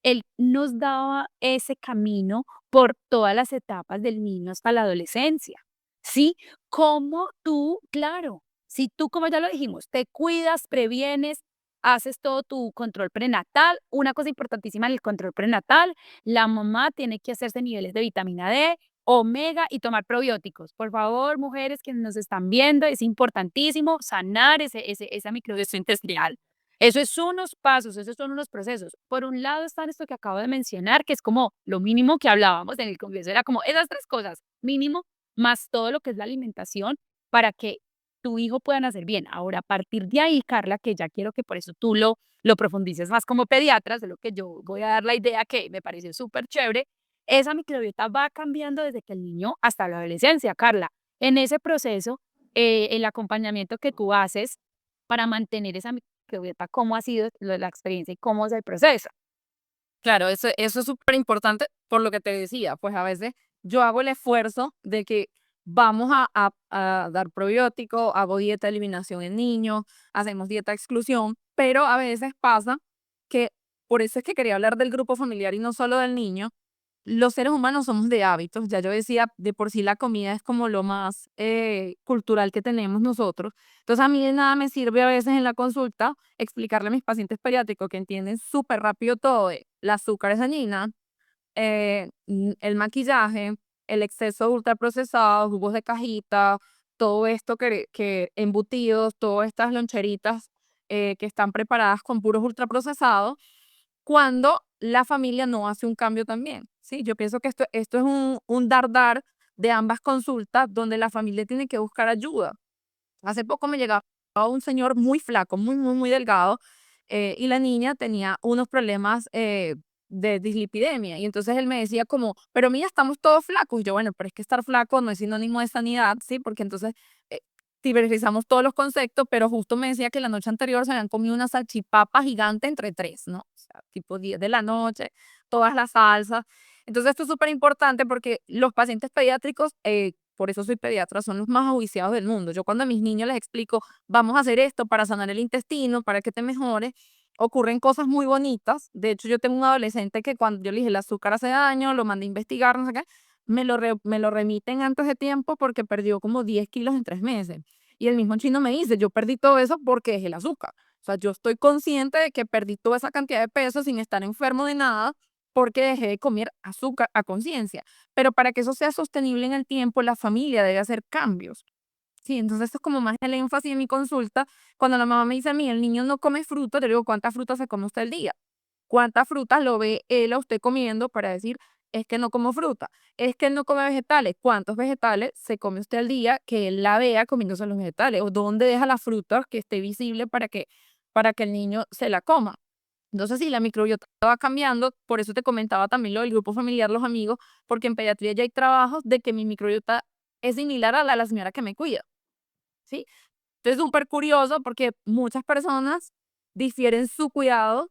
él nos daba ese camino por todas las etapas del niño hasta la adolescencia. ¿Sí? Como tú, claro, si tú, como ya lo dijimos, te cuidas, previenes, haces todo tu control prenatal, una cosa importantísima en el control prenatal, la mamá tiene que hacerse niveles de vitamina D, omega y tomar probióticos. Por favor, mujeres que nos están viendo, es importantísimo sanar esa microbiota intestinal. Eso es unos pasos, esos son unos procesos. Por un lado están esto que acabo de mencionar, que es como lo mínimo que hablábamos en el congreso, era como esas tres cosas, mínimo, más todo lo que es la alimentación para que tu hijo pueda nacer bien. Ahora, a partir de ahí, Carla, que ya quiero que por eso tú lo profundices más como pediatra, de lo que yo voy a dar la idea que me pareció súper chévere, esa microbiota va cambiando desde que el niño hasta la adolescencia, Carla. En ese proceso, el acompañamiento que tú haces para mantener esa microbiota, ¿cómo ha sido la experiencia y cómo es el proceso? Claro, eso es súper importante por lo que te decía, pues a veces yo hago el esfuerzo de que vamos a dar probiótico, hago dieta de eliminación en niños, hacemos dieta de exclusión, pero a veces pasa que, por eso es que quería hablar del grupo familiar y no solo del niño, los seres humanos somos de hábitos, ya yo decía, de por sí la comida es como lo más cultural que tenemos nosotros. Entonces a mí de nada me sirve a veces en la consulta explicarle a mis pacientes pediátricos que entienden súper rápido todo de el azúcar es dañina, el maquillaje, el exceso de ultraprocesados, jugos de cajita, todo esto que embutidos, todas estas loncheritas que están preparadas con puros ultraprocesados cuando la familia no hace un cambio también, ¿sí? Yo pienso que esto es un dar de ambas consultas donde la familia tiene que buscar ayuda. Hace poco me llegaba un señor muy flaco, muy, muy, muy delgado, y la niña tenía unos problemas de dislipidemia. Y entonces él me decía como, pero mira, estamos todos flacos. Y yo, bueno, pero es que estar flaco no es sinónimo de sanidad, ¿sí? Porque entonces eh, divergizamos todos los conceptos, pero justo me decía que la noche anterior se habían comido una salchipapa gigante entre tres, ¿no? O sea, tipo 10 de la noche, todas las salsas. Entonces esto es súper importante porque los pacientes pediátricos, por eso soy pediatra, son los más ajuiciados del mundo. Yo cuando a mis niños les explico, vamos a hacer esto para sanar el intestino, para que te mejores, ocurren cosas muy bonitas. De hecho, yo tengo un adolescente que cuando yo le dije el azúcar hace daño, lo mandé a investigar, no sé qué, me lo remiten antes de tiempo porque perdió como 10 kilos en 3 meses. Y el mismo chino me dice, yo perdí todo eso porque es el azúcar. O sea, yo estoy consciente de que perdí toda esa cantidad de peso sin estar enfermo de nada porque dejé de comer azúcar a conciencia. Pero para que eso sea sostenible en el tiempo, la familia debe hacer cambios. Sí, entonces esto es como más el énfasis en mi consulta. Cuando la mamá me dice a mí, el niño no come fruta, yo le digo, ¿cuántas frutas se come usted al día? ¿Cuántas frutas lo ve él a usted comiendo para decir, es que no como fruta? Es que él no come vegetales. ¿Cuántos vegetales se come usted al día que él la vea comiéndose los vegetales? ¿O dónde deja la fruta que esté visible para que el niño se la coma? Entonces, sí, la microbiota va cambiando, por eso te comentaba también lo del grupo familiar, los amigos, porque en pediatría ya hay trabajos de que mi microbiota es similar a la señora que me cuida, ¿sí? Entonces, súper curioso porque muchas personas difieren su cuidado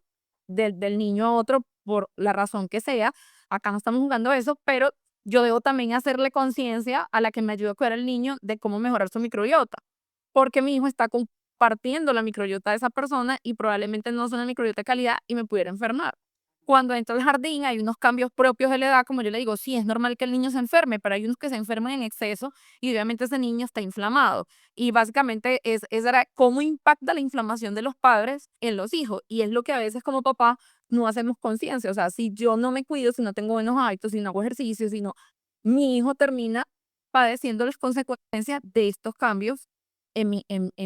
del niño a otro por la razón que sea. Acá no estamos jugando eso, pero yo debo también hacerle conciencia a la que me ayuda a cuidar al niño de cómo mejorar su microbiota porque mi hijo está compartiendo la microbiota de esa persona y probablemente no es una microbiota de calidad y me pudiera enfermar. Cuando entro al jardín hay unos cambios propios de la edad, como yo le digo, sí, es normal que el niño se enferme, pero hay unos que se enferman en exceso y obviamente ese niño está inflamado. Y básicamente era cómo impacta la inflamación de los padres en los hijos. Y es lo que a veces como papá no hacemos conciencia. O sea, si yo no me cuido, si no tengo buenos hábitos, si no hago ejercicio, si no, mi hijo termina padeciendo las consecuencias de estos cambios en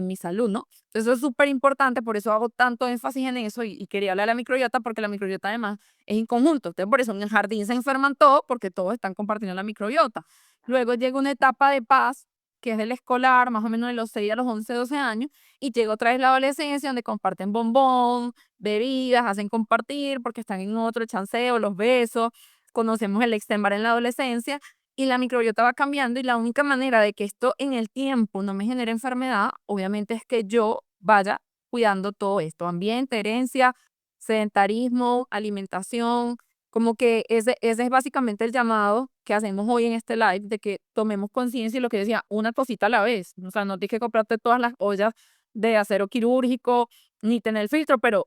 mi salud, ¿no? Entonces, eso es súper importante, por eso hago tanto énfasis en eso y quería hablar de la microbiota, porque la microbiota además es en conjunto. Entonces, por eso en el jardín se enferman todos, porque todos están compartiendo la microbiota. Luego llega una etapa de paz, que es del escolar, más o menos de los 6 a los 11 12 años, y llega otra vez la adolescencia, donde comparten bombón, bebidas, hacen compartir, porque están en otro chanceo, los besos, conocemos el extremar en la adolescencia, y la microbiota va cambiando y la única manera de que esto en el tiempo no me genere enfermedad, obviamente es que yo vaya cuidando todo esto, ambiente, herencia, sedentarismo, alimentación, como que ese es básicamente el llamado que hacemos hoy en este live, de que tomemos conciencia y lo que decía, una cosita a la vez, o sea, no tienes que comprarte todas las ollas de acero quirúrgico, ni tener filtro, pero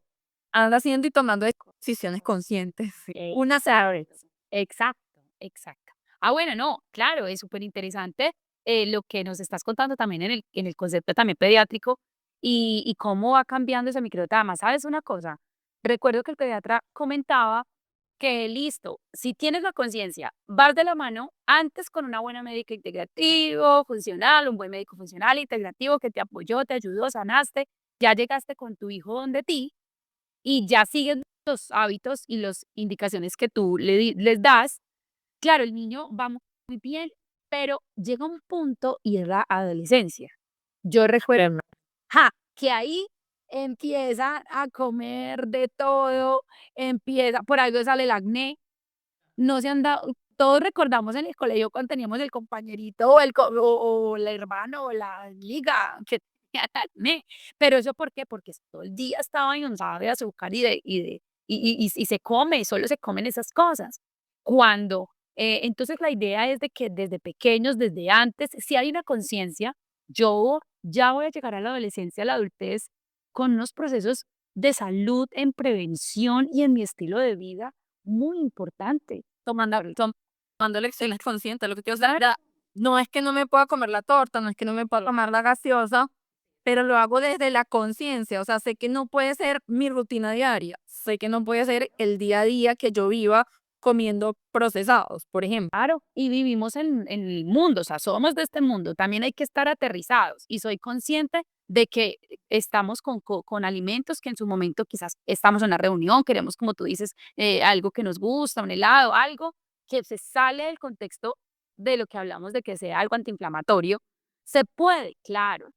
anda haciendo y tomando decisiones conscientes. Sí. Una sabe. Exacto, exacto. Ah, bueno, no, claro, es súper interesante lo que nos estás contando también en el concepto también pediátrico y cómo va cambiando esa microbiota. Además, ¿sabes una cosa? Recuerdo que el pediatra comentaba que listo, si tienes la conciencia, vas de la mano antes con una buena médica integrativo, funcional, un buen médico funcional, integrativo que te apoyó, te ayudó, sanaste, ya llegaste con tu hijo donde ti y ya sigues los hábitos y las indicaciones que tú les das. Claro, el niño va muy bien, pero llega un punto y es la adolescencia. yo recuerdo, que ahí empieza a comer de todo, por algo sale el acné, no se han dado, todos recordamos en el colegio cuando teníamos el compañerito o el hermano o la liga que tenía acné, pero ¿eso por qué? Porque todo el día estaba inundado de azúcar y se come, solo se comen esas cosas. Cuando, entonces la idea es de que desde pequeños, desde antes, si hay una conciencia, yo ya voy a llegar a la adolescencia, a la adultez, con unos procesos de salud en prevención y en mi estilo de vida muy importante. Tomando lecciones conscientes, lo que te digo, o sea, no es que no me pueda comer la torta, no es que no me pueda tomar la gaseosa, pero lo hago desde la conciencia, o sea, sé que no puede ser mi rutina diaria, sé que no puede ser el día a día que yo viva comiendo procesados, por ejemplo. Claro, y vivimos en el mundo, o sea, somos de este mundo, también hay que estar aterrizados y soy consciente de que estamos con alimentos que en su momento quizás estamos en una reunión, queremos, como tú dices, algo que nos gusta, un helado, algo que se sale del contexto de lo que hablamos de que sea algo antiinflamatorio. Se puede, claro,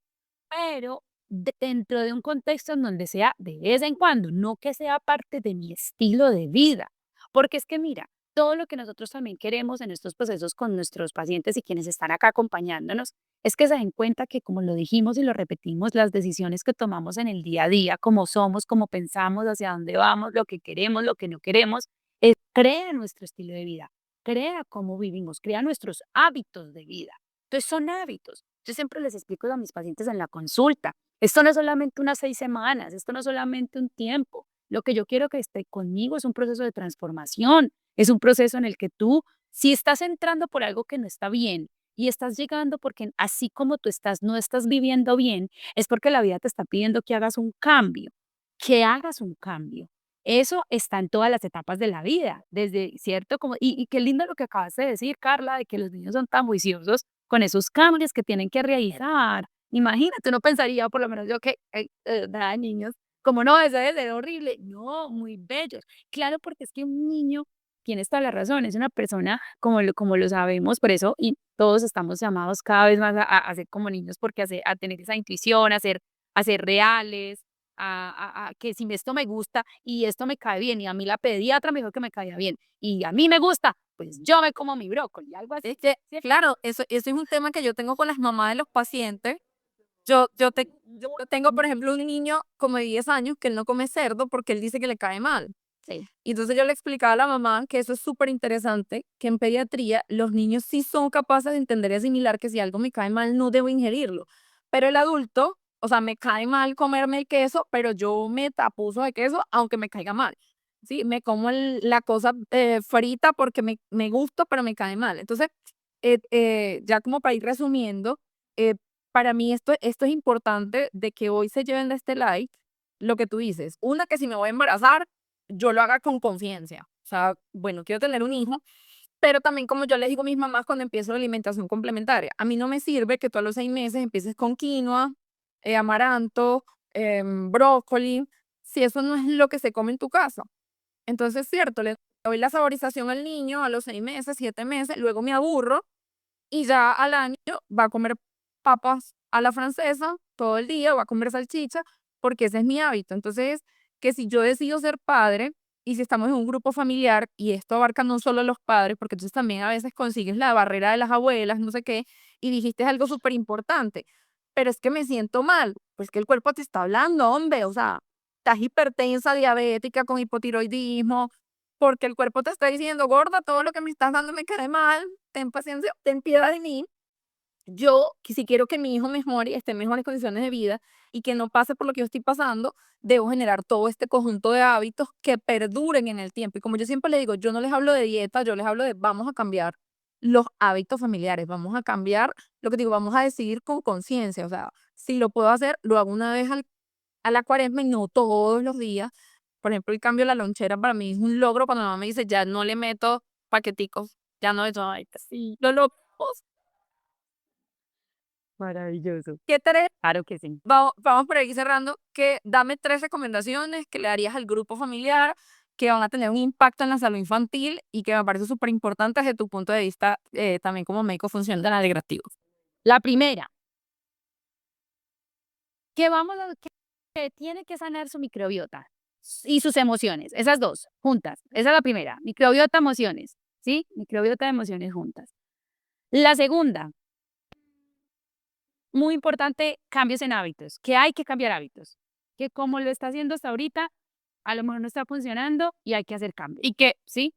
pero dentro de un contexto en donde sea de vez en cuando, no que sea parte de mi estilo de vida. Porque es que mira, todo lo que nosotros también queremos en estos procesos con nuestros pacientes y quienes están acá acompañándonos, es que se den cuenta que, como lo dijimos y lo repetimos, las decisiones que tomamos en el día a día, como somos, como pensamos, hacia dónde vamos, lo que queremos, lo que no queremos, crea nuestro estilo de vida, crea cómo vivimos, crea nuestros hábitos de vida. Entonces son hábitos. Yo siempre les explico a mis pacientes en la consulta, esto no es solamente unas 6 semanas, esto no es solamente un tiempo. Lo que yo quiero que esté conmigo es un proceso de transformación, es un proceso en el que tú, si estás entrando por algo que no está bien y estás llegando porque así como tú estás, no estás viviendo bien, es porque la vida te está pidiendo que hagas un cambio, que hagas un cambio. Eso está en todas las etapas de la vida, desde, ¿cierto? Y qué lindo lo que acabas de decir, Carla, de que los niños son tan juiciosos con esos cambios que tienen que realizar. Imagínate, uno pensaría, por lo menos yo que nada, niños, como no, eso debe ser horrible. No, muy bellos. Claro, porque es que un niño, tienes toda la razón, es una persona, como lo sabemos, por eso, y todos estamos llamados cada vez más a ser como niños, porque a tener esa intuición, a ser reales, a que si esto me gusta y esto me cae bien, y a mí la pediatra me dijo que me caía bien, y a mí me gusta, pues yo me como mi brócoli, algo así. Es que, claro, eso es un tema que yo tengo con las mamás de los pacientes. Yo tengo, por ejemplo, un niño como de 10 años que él no come cerdo porque él dice que le cae mal. Sí. Y entonces yo le explicaba a la mamá que eso es súper interesante, que en pediatría los niños sí son capaces de entender y asimilar que si algo me cae mal no debo ingerirlo. Pero el adulto, o sea, me cae mal comerme el queso, pero yo me tapuzo de queso aunque me caiga mal. Sí, me como la cosa frita porque me gusta, pero me cae mal. Entonces, ya como para ir resumiendo, eh, para mí esto es importante de que hoy se lleven de este like lo que tú dices. Una, que si me voy a embarazar, yo lo haga con conciencia. O sea, bueno, quiero tener un hijo, pero también como yo les digo a mis mamás cuando empiezo la alimentación complementaria, a mí no me sirve que tú a los 6 meses empieces con quinoa, amaranto, brócoli, si eso no es lo que se come en tu casa. Entonces, es cierto, le doy la saborización al niño a los 6 meses, 7 meses, luego me aburro y ya al año va a comer papas a la francesa todo el día, va a comer salchicha, porque ese es mi hábito. Entonces, que si yo decido ser padre y si estamos en un grupo familiar y esto abarca no solo a los padres, porque entonces también a veces consigues la barrera de las abuelas, no sé qué, y dijiste algo súper importante, pero es que me siento mal, pues que el cuerpo te está hablando, hombre, o sea, estás hipertensa, diabética, con hipotiroidismo, porque el cuerpo te está diciendo, gorda, todo lo que me estás dando me cae mal, ten paciencia, ten piedad de mí. Yo, que si quiero que mi hijo mejore y esté en mejores condiciones de vida y que no pase por lo que yo estoy pasando, debo generar todo este conjunto de hábitos que perduren en el tiempo. Y como yo siempre le digo, yo no les hablo de dieta, yo les hablo de vamos a cambiar los hábitos familiares, vamos a cambiar lo que digo, vamos a decidir con conciencia. O sea, si lo puedo hacer, lo hago una vez a la cuaresma y no todos los días. Por ejemplo, el cambio de la lonchera para mí es un logro cuando mi mamá me dice, ya no le meto paqueticos, ya no es, ay, sí, lo logro. Maravilloso. ¿Qué tres? Claro que sí. Vamos por ahí cerrando, que dame 3 recomendaciones que le darías al grupo familiar que van a tener un impacto en la salud infantil y que me parece súper importante desde tu punto de vista también como médico funcional integrativo. La primera, que tiene que sanar su microbiota y sus emociones, esas dos juntas. Esa es la primera, microbiota, emociones, ¿sí? Microbiota, emociones juntas. La segunda, muy importante, cambios en hábitos, que hay que cambiar hábitos, que como lo está haciendo hasta ahorita, a lo mejor no está funcionando y hay que hacer cambios, Y que ¿sí?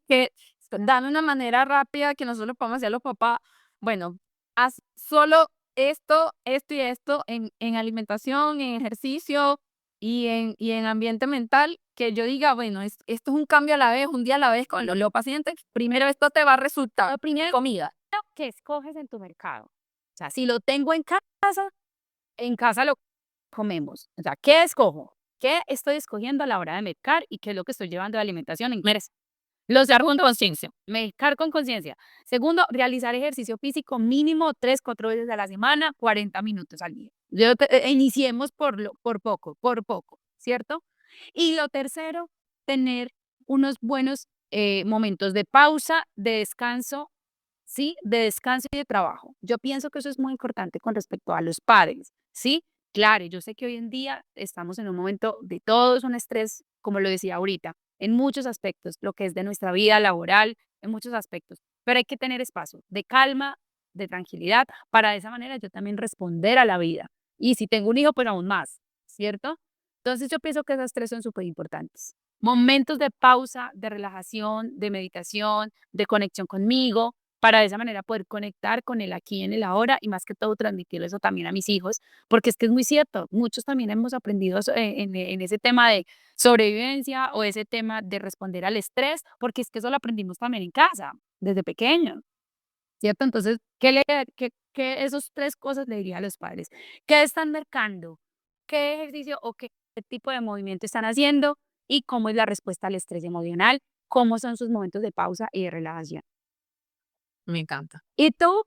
dan una manera rápida que nosotros podemos decir a los papás, bueno, haz solo esto, esto y esto en alimentación, en ejercicio y en ambiente mental, que yo diga, bueno, esto es un cambio a la vez, un día a la vez con los pacientes. Primero esto te va a resultar, primero comida. ¿Qué escoges en tu mercado? O sea, si lo tengo en casa lo comemos. O sea, ¿qué escojo? ¿Qué estoy escogiendo a la hora de mercar y qué es lo que estoy llevando de alimentación? Merece. Lo segundo, conciencia. Mercar con conciencia. Segundo, realizar ejercicio físico mínimo 3, 4 veces a la semana, 40 minutos al día. Iniciemos por poco, ¿cierto? Y lo tercero, tener unos buenos momentos de pausa, de descanso, ¿sí? De descanso y de trabajo. Yo pienso que eso es muy importante con respecto a los padres, ¿sí? Claro, yo sé que hoy en día estamos en un momento de todo es un estrés, como lo decía ahorita, en muchos aspectos, lo que es de nuestra vida laboral, en muchos aspectos, pero hay que tener espacio de calma, de tranquilidad, para de esa manera yo también responder a la vida. Y si tengo un hijo, pues aún más, ¿cierto? Entonces yo pienso que esas tres son súper importantes. Momentos de pausa, de relajación, de meditación, de conexión conmigo, para de esa manera poder conectar con el aquí en el ahora y más que todo transmitir eso también a mis hijos, porque es que es muy cierto, muchos también hemos aprendido en ese tema de sobrevivencia o ese tema de responder al estrés, porque es que eso lo aprendimos también en casa, desde pequeños, ¿cierto? Entonces, ¿qué esos tres cosas le diría a los padres? ¿Qué están marcando? ¿Qué ejercicio o qué tipo de movimiento están haciendo? ¿Y cómo es la respuesta al estrés emocional? ¿Cómo son sus momentos de pausa y de relajación? Me encanta. ¿Y tú?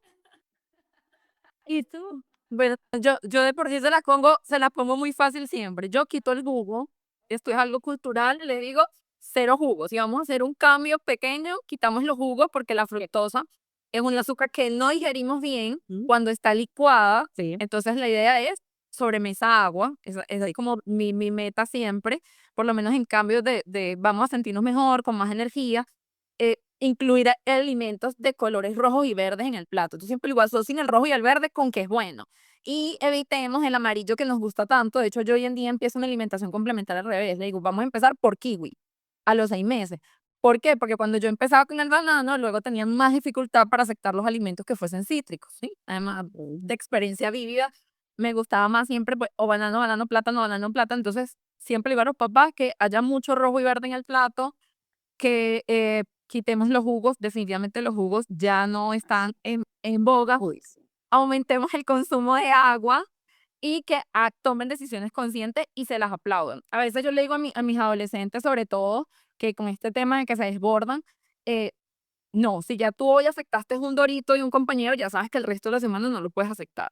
¿Y tú? Bueno, yo de por sí se la pongo muy fácil siempre. Yo quito el jugo, esto es algo cultural, le digo cero jugos. Si vamos a hacer un cambio pequeño, quitamos los jugos porque la fructosa es un azúcar que no digerimos bien cuando está licuada. Sí. Entonces la idea es sobremesa agua, es ahí como mi meta siempre, por lo menos en cambio de vamos a sentirnos mejor, con más energía, incluir alimentos de colores rojos y verdes en el plato. Tú siempre igual asocias el rojo y el verde con que es bueno. Y evitemos el amarillo que nos gusta tanto. De hecho, yo hoy en día empiezo una alimentación complementaria al revés. Le digo, vamos a empezar por kiwi a los 6 meses. ¿Por qué? Porque cuando yo empezaba con el banano, luego tenía más dificultad para aceptar los alimentos que fuesen cítricos, ¿sí? Además, de experiencia vívida, me gustaba más siempre, pues, o banano, banano, plátano, banano, plátano. Entonces, siempre le digo a los papás que haya mucho rojo y verde en el plato, que quitemos los jugos, definitivamente los jugos ya no están en boga, aumentemos el consumo de agua y que tomen decisiones conscientes y se las aplaudan. A veces yo le digo a mis adolescentes, sobre todo, que con este tema de que se desbordan, eh, no, si ya tú hoy aceptaste un dorito y un compañero, ya sabes que el resto de la semana no lo puedes aceptar.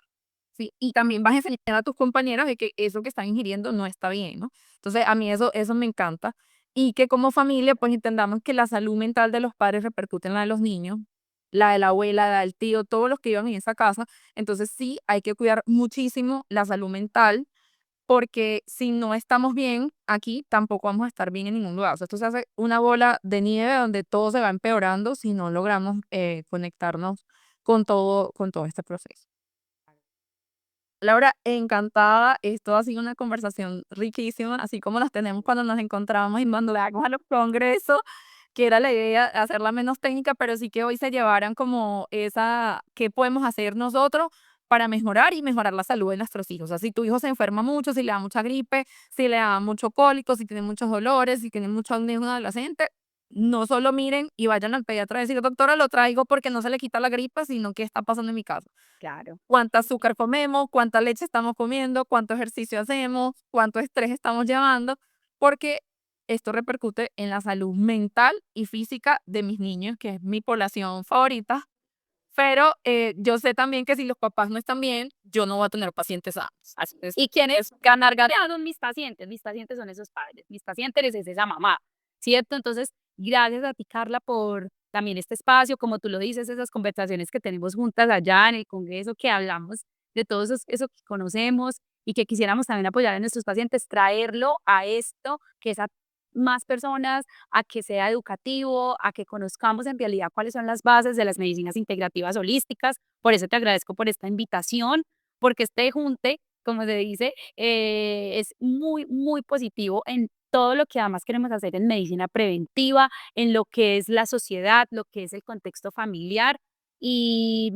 ¿Sí? Y también vas a enseñar a tus compañeros de que eso que están ingiriendo no está bien, ¿no? Entonces, a mí eso me encanta. Y que como familia, pues entendamos que la salud mental de los padres repercute en la de los niños, la de la abuela, la del tío, todos los que vivan en esa casa. Entonces, sí, hay que cuidar muchísimo la salud mental, porque si no estamos bien aquí, tampoco vamos a estar bien en ningún lugar. O sea, esto se hace una bola de nieve donde todo se va empeorando si no logramos conectarnos con todo este proceso. Laura, encantada. Esto ha sido una conversación riquísima, así como las tenemos cuando nos encontramos y cuando vamos a los congresos, que era la idea hacerla menos técnica, pero sí que hoy se llevaran como esa, ¿qué podemos hacer nosotros para mejorar y mejorar la salud de nuestros hijos? O sea, si tu hijo se enferma mucho, si le da mucha gripe, si le da mucho cólico, si tiene muchos dolores, si tiene mucho acné en un adolescente, no solo miren y vayan al pediatra y decir, doctora, lo traigo porque no se le quita la gripe, sino qué está pasando en mi casa. Claro. Cuánta azúcar comemos, cuánta leche estamos comiendo, cuánto ejercicio hacemos, cuánto estrés estamos llevando, porque esto repercute en la salud mental y física de mis niños, que es mi población favorita. Pero yo sé también que si los papás no están bien, yo no voy a tener pacientes sanos. Así es. ¿Y quiénes son mis pacientes? Mis pacientes son esos padres, mis pacientes es esa mamá, ¿cierto? Entonces, gracias a ti, Carla, por también este espacio, como tú lo dices, esas conversaciones que tenemos juntas allá en el Congreso, que hablamos de todo eso que conocemos y que quisiéramos también apoyar a nuestros pacientes, traerlo a esto, que es a más personas, a que sea educativo, a que conozcamos en realidad cuáles son las bases de las medicinas integrativas holísticas. Por eso te agradezco por esta invitación, porque este junte, como se dice, es muy, muy positivo en todo lo que además queremos hacer en medicina preventiva, en lo que es la sociedad, lo que es el contexto familiar y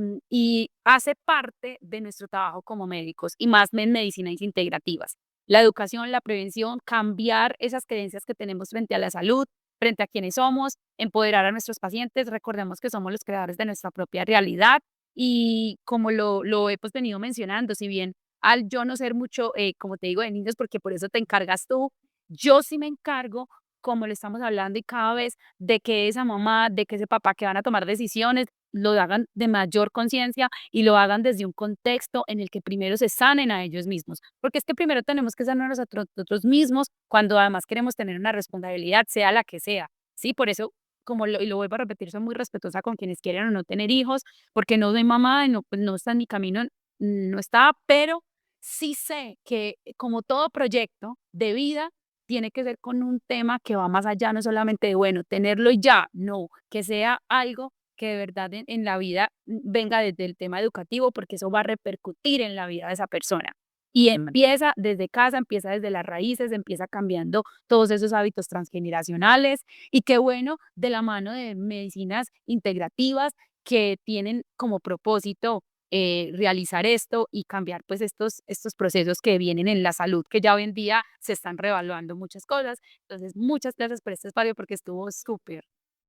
hace parte de nuestro trabajo como médicos y más en medicinas integrativas. La educación, la prevención, cambiar esas creencias que tenemos frente a la salud, frente a quienes somos, empoderar a nuestros pacientes. Recordemos que somos los creadores de nuestra propia realidad y como lo hemos venido mencionando, si bien al yo no ser mucho, como te digo, de niños, porque por eso te encargas tú, yo sí me encargo, como lo estamos hablando y cada vez, de que esa mamá, de que ese papá que van a tomar decisiones, lo hagan de mayor conciencia y lo hagan desde un contexto en el que primero se sanen a ellos mismos, porque es que primero tenemos que sanarnos a nosotros mismos cuando además queremos tener una responsabilidad, sea la que sea, ¿sí? Por eso, y lo vuelvo a repetir, soy muy respetuosa con quienes quieren o no tener hijos, porque no soy mamá, no, pues no está en mi camino, no está, pero sí sé que como todo proyecto de vida, tiene que ser con un tema que va más allá, no solamente de, bueno, tenerlo y ya, no, que sea algo que de verdad en la vida venga desde el tema educativo, porque eso va a repercutir en la vida de esa persona. Y empieza desde casa, empieza desde las raíces, empieza cambiando todos esos hábitos transgeneracionales y qué bueno de la mano de medicinas integrativas que tienen como propósito realizar esto y cambiar pues estos procesos que vienen en la salud, que ya hoy en día se están reevaluando muchas cosas. Entonces, muchas gracias por este espacio porque estuvo súper.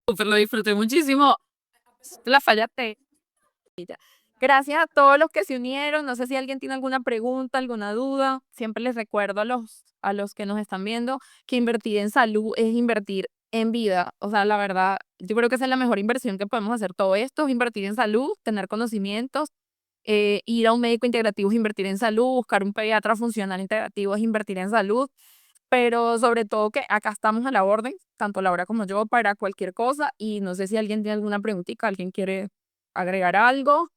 Súper, lo disfruté muchísimo. La fallaste. Gracias a todos los que se unieron. No sé si alguien tiene alguna pregunta, alguna duda. Siempre les recuerdo a los que nos están viendo que invertir en salud es invertir en vida. O sea, la verdad, yo creo que esa es la mejor inversión que podemos hacer. Todo esto es invertir en salud, tener conocimientos. Ir a un médico integrativo es invertir en salud, buscar un pediatra funcional integrativo es invertir en salud, pero sobre todo que acá estamos a la orden, tanto Laura como yo, para cualquier cosa. Y no sé si alguien tiene alguna preguntita, alguien quiere agregar algo.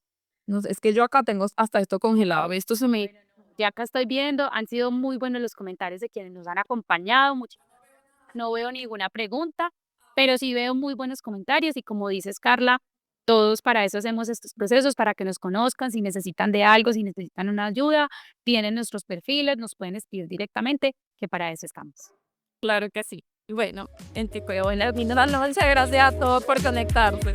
No sé, es que yo acá tengo hasta esto congelado. Esto se me... Ya acá estoy viendo, han sido muy buenos los comentarios de quienes nos han acompañado. No veo ninguna pregunta, pero sí veo muy buenos comentarios y como dices, Carla, todos para eso hacemos estos procesos, para que nos conozcan, si necesitan de algo, si necesitan una ayuda, tienen nuestros perfiles, nos pueden escribir directamente, que para eso estamos. Claro que sí. Y bueno, en Tico de Buenas, buenas noches. Gracias a todos por conectarse.